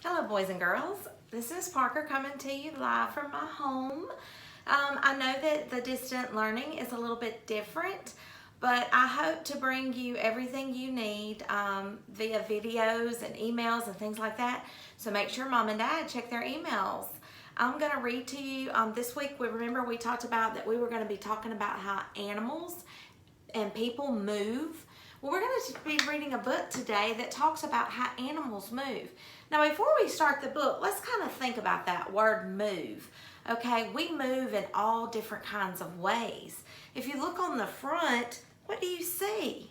Hello, boys and girls. This is Parker coming to you live from my home. I know that the distant learning is a little bit different, but I hope to bring you everything you need via videos and emails and things like that. So make sure mom and dad check their emails. I'm going to read to you this week. Remember we talked about that we were going to be talking about how animals and people move. Well, we're going to be reading a book today that talks about how animals move. Now, before we start the book, let's kind of think about that word move. Okay, we move in all different kinds of ways. If you look on the front, what do you see?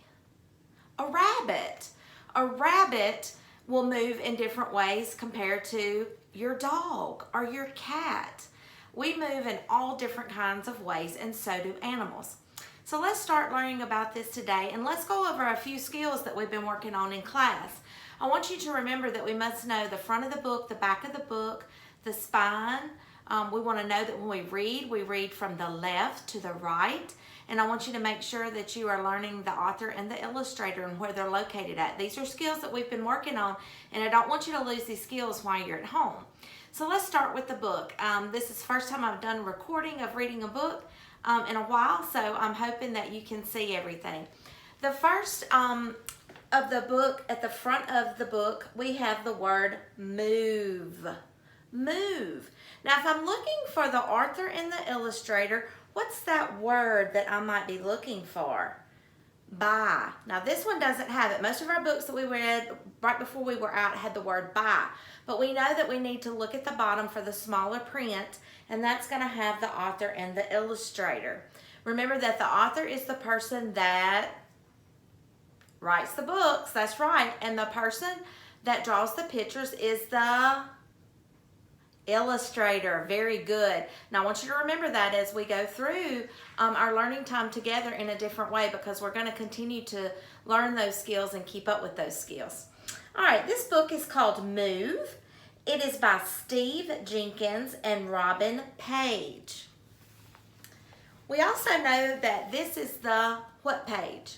A rabbit. A rabbit will move in different ways compared to your dog or your cat. We move in all different kinds of ways, and so do animals. So let's start learning about this today, and let's go over a few skills that we've been working on in class. I want you to remember that we must know the front of the book, the back of the book, the spine. We want to know that when we read from the left to the right. And I want you to make sure that you are learning the author and the illustrator and where they're located at. These are skills that we've been working on, and I don't want you to lose these skills while you're at home. So let's start with the book. This is the first time I've done recording of reading a book in a while, so I'm hoping that you can see everything. The first of the book, at the front of the book, we have the word move. Move. Now, if I'm looking for the author and the illustrator, what's that word that I might be looking for? By. Now, this one doesn't have it. Most of our books that we read right before we were out had the word by. But we know that we need to look at the bottom for the smaller print, and that's going to have the author and the illustrator. Remember that the author is the person that writes the books. That's right. And the person that draws the pictures is the illustrator. Very good. Now I want you to remember that as we go through our learning time together in a different way, because we're going to continue to learn those skills and keep up with those skills. All right, this book is called Move. It is by Steve Jenkins and Robin Page. We also know that this is the what page?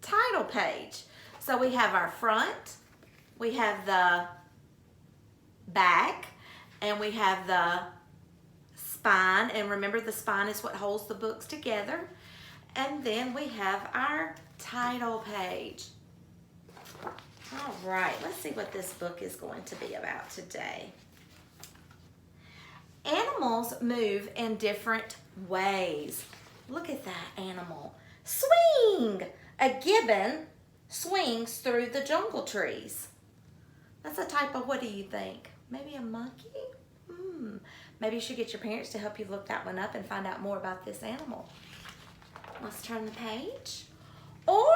Title page. So we have our front, we have the back, and we have the spine. And remember, the spine is what holds the books together. And then we have our title page. All right, let's see what this book is going to be about today. Animals move in different ways. Look at that animal. Swing! A gibbon swings through the jungle trees. That's a type of, what do you think? Maybe a monkey? Maybe you should get your parents to help you look that one up and find out more about this animal. Let's turn the page. Or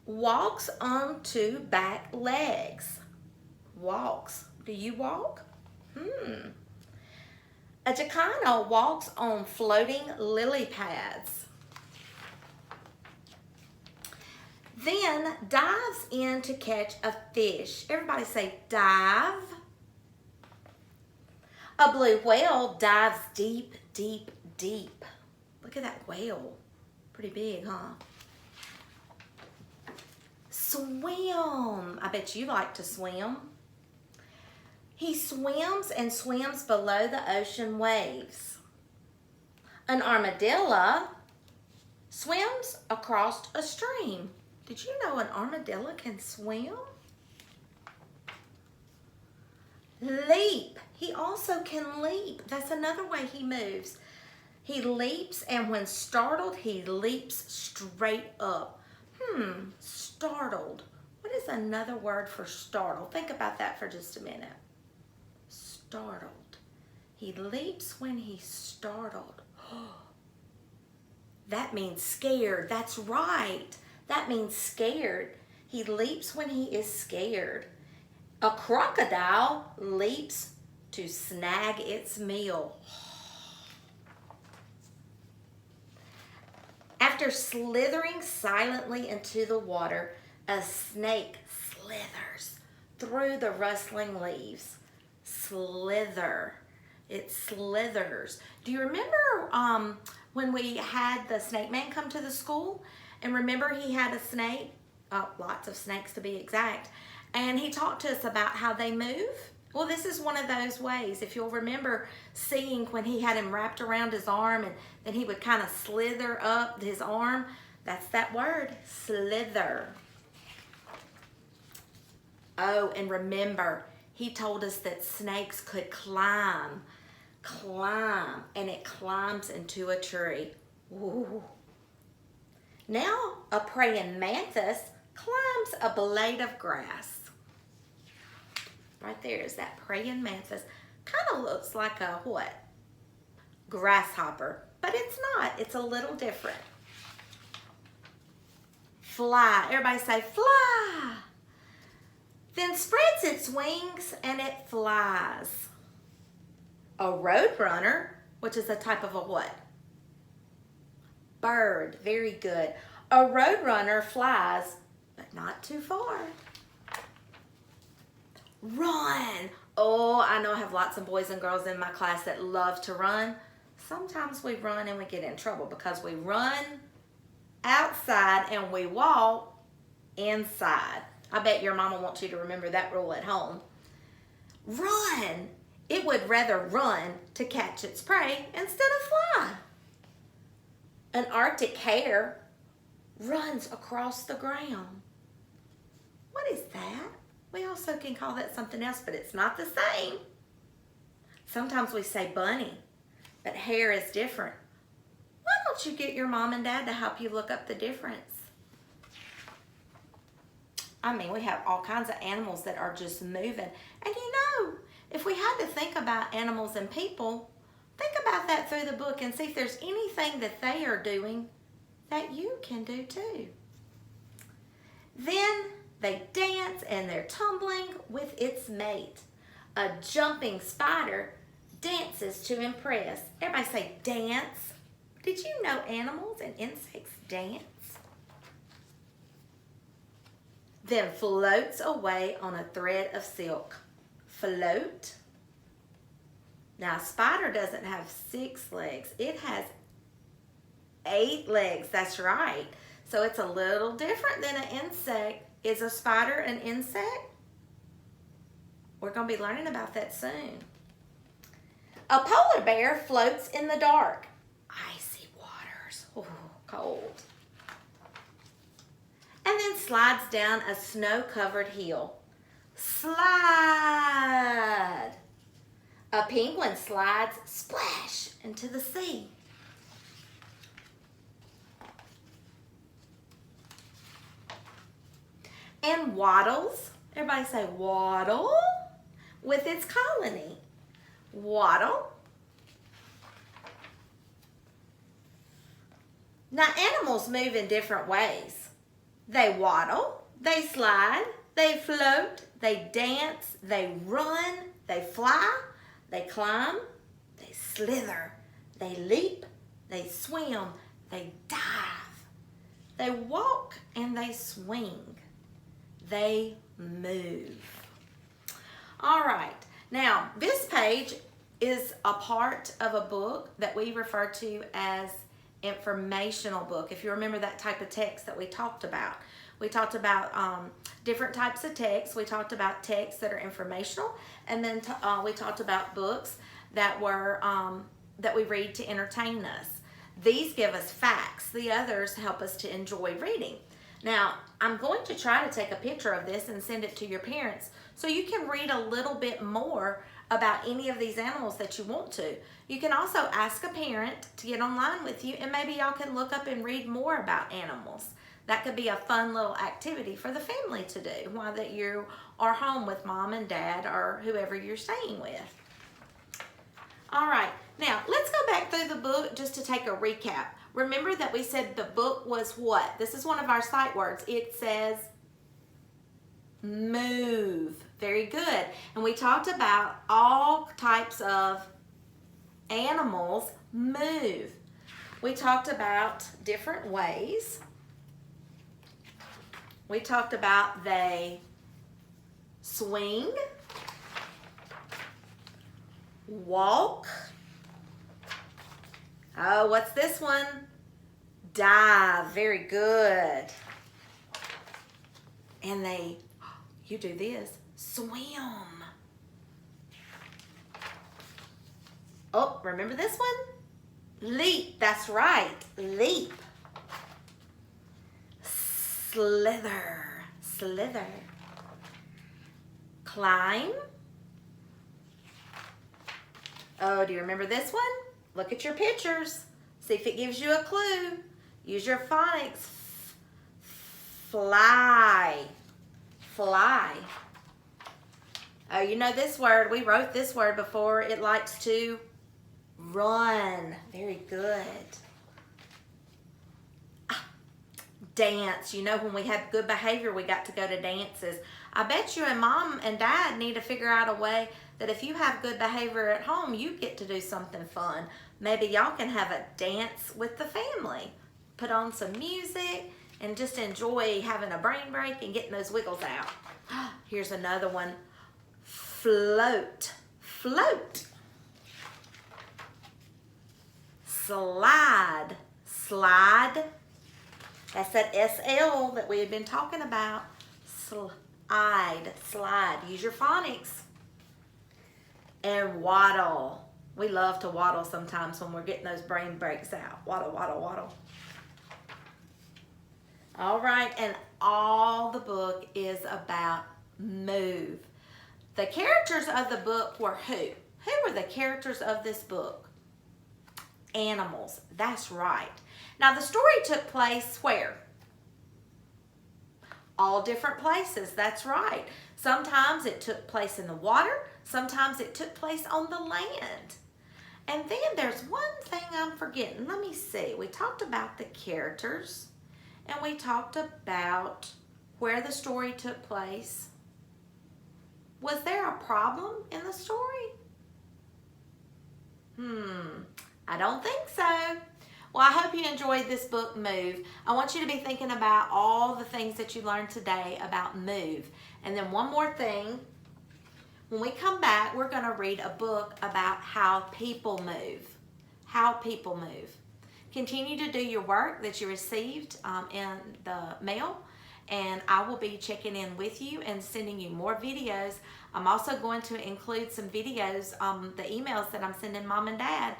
walks on two back legs. Walks. Do you walk? A jacana walks on floating lily pads. Then dives in to catch a fish. Everybody say dive. A blue whale dives deep, deep, deep. Look at that whale. Pretty big, huh? Swim. I bet you like to swim. He swims and swims below the ocean waves. An armadillo swims across a stream. Did you know an armadillo can swim? Leap. He also can leap. That's another way he moves. He leaps, and when startled, he leaps straight up. Startled. What is another word for startled? Think about that for just a minute. Startled. He leaps when he's startled. That means scared. That's right. That means scared. He leaps when he is scared. A crocodile leaps to snag its meal. After slithering silently into the water, a snake slithers through the rustling leaves. Slither. It slithers. Do you remember when we had the snake man come to the school? And remember, he had a snake, lots of snakes to be exact, and he talked to us about how they move. Well, this is one of those ways. If you'll remember seeing when he had him wrapped around his arm and then he would kind of slither up his arm, that's that word, slither. Oh, and remember, he told us that snakes could climb, and it climbs into a tree. Ooh. Now, a praying mantis climbs a blade of grass. Right there is that praying mantis. Kind of looks like a what? Grasshopper, but it's not. It's a little different. Fly. Everybody say fly. Then spreads its wings and it flies. A roadrunner, which is a type of a what? Bird. Very good. A roadrunner flies, but not too far. Run. Oh, I know I have lots of boys and girls in my class that love to run. Sometimes we run and we get in trouble because we run outside and we walk inside. I bet your mama wants you to remember that rule at home. Run. It would rather run to catch its prey instead of fly. An Arctic hare runs across the ground. What is that? We also can call that something else, but it's not the same. Sometimes we say bunny, but hare is different. Why don't you get your mom and dad to help you look up the difference? I mean, we have all kinds of animals that are just moving. And you know, if we had to think about animals and people, think about that through the book and see if there's anything that they are doing that you can do too. Then they dance and they're tumbling with its mate. A jumping spider dances to impress. Everybody say dance. Did you know animals and insects dance? Then floats away on a thread of silk. Float. Now, a spider doesn't have 6 legs. It has 8 legs. That's right. So it's a little different than an insect. Is a spider an insect? We're going to be learning about that soon. A polar bear floats in the dark. Icy waters. Oh, cold. And then slides down a snow-covered hill. Slide. A penguin slides, splash, into the sea. And waddles, everybody say waddle, with its colony. Waddle. Now animals move in different ways. They waddle, they slide, they float, they dance, they run, they fly, they climb, they slither, they leap, they swim, they dive, they walk, and they swing. They move. All right, now this page is a part of a book that we refer to as informational book. If you remember that type of text that we talked about. We talked about different types of text. We talked about texts that are informational, and then we talked about books that were that we read to entertain us. These give us facts. The others help us to enjoy reading. Now, I'm going to try to take a picture of this and send it to your parents so you can read a little bit more about any of these animals that you want to. You can also ask a parent to get online with you, and maybe y'all can look up and read more about animals. That could be a fun little activity for the family to do while that you are home with mom and dad or whoever you're staying with. All right, now let's go back through the book just to take a recap. Remember that we said the book was what? This is one of our sight words. It says move. Very good. And we talked about all types of animals move. We talked about different ways. We talked about they swing, walk. Oh, what's this one? Dive. Very good. And you do this, swim. Oh, remember this one? Leap, that's right, leap. Slither, slither. Climb. Oh, do you remember this one? Look at your pictures. See if it gives you a clue. Use your phonics. Fly. Fly. Oh, you know this word. We wrote this word before. It likes to run. Very good. Dance. You know, when we have good behavior, we got to go to dances. I bet you and Mom and Dad need to figure out a way that if you have good behavior at home, you get to do something fun. Maybe y'all can have a dance with the family. Put on some music and just enjoy having a brain break and getting those wiggles out. Here's another one. Float. Float. Slide. Slide. That's that SL that we had been talking about. Slide. Slide. Use your phonics. And waddle. We love to waddle sometimes when we're getting those brain breaks out. Waddle, waddle, waddle. All right, and all the book is about move. The characters of the book were who? Who were the characters of this book? Animals, that's right. Now the story took place where? All different places, that's right. Sometimes it took place in the water, sometimes it took place on the land. And then there's one thing I'm forgetting. Let me see. We talked about the characters and we talked about where the story took place. Was there a problem in the story? I don't think so. Well, I hope you enjoyed this book, Move. I want you to be thinking about all the things that you learned today about move. And then one more thing. When we come back, we're going to read a book about how people move. How people move. Continue to do your work that you received in the mail. And I will be checking in with you and sending you more videos. I'm also going to include some videos, the emails that I'm sending Mom and Dad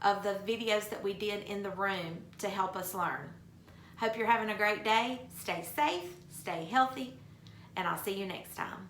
of the videos that we did in the room to help us learn. Hope you're having a great day. Stay safe, stay healthy, and I'll see you next time.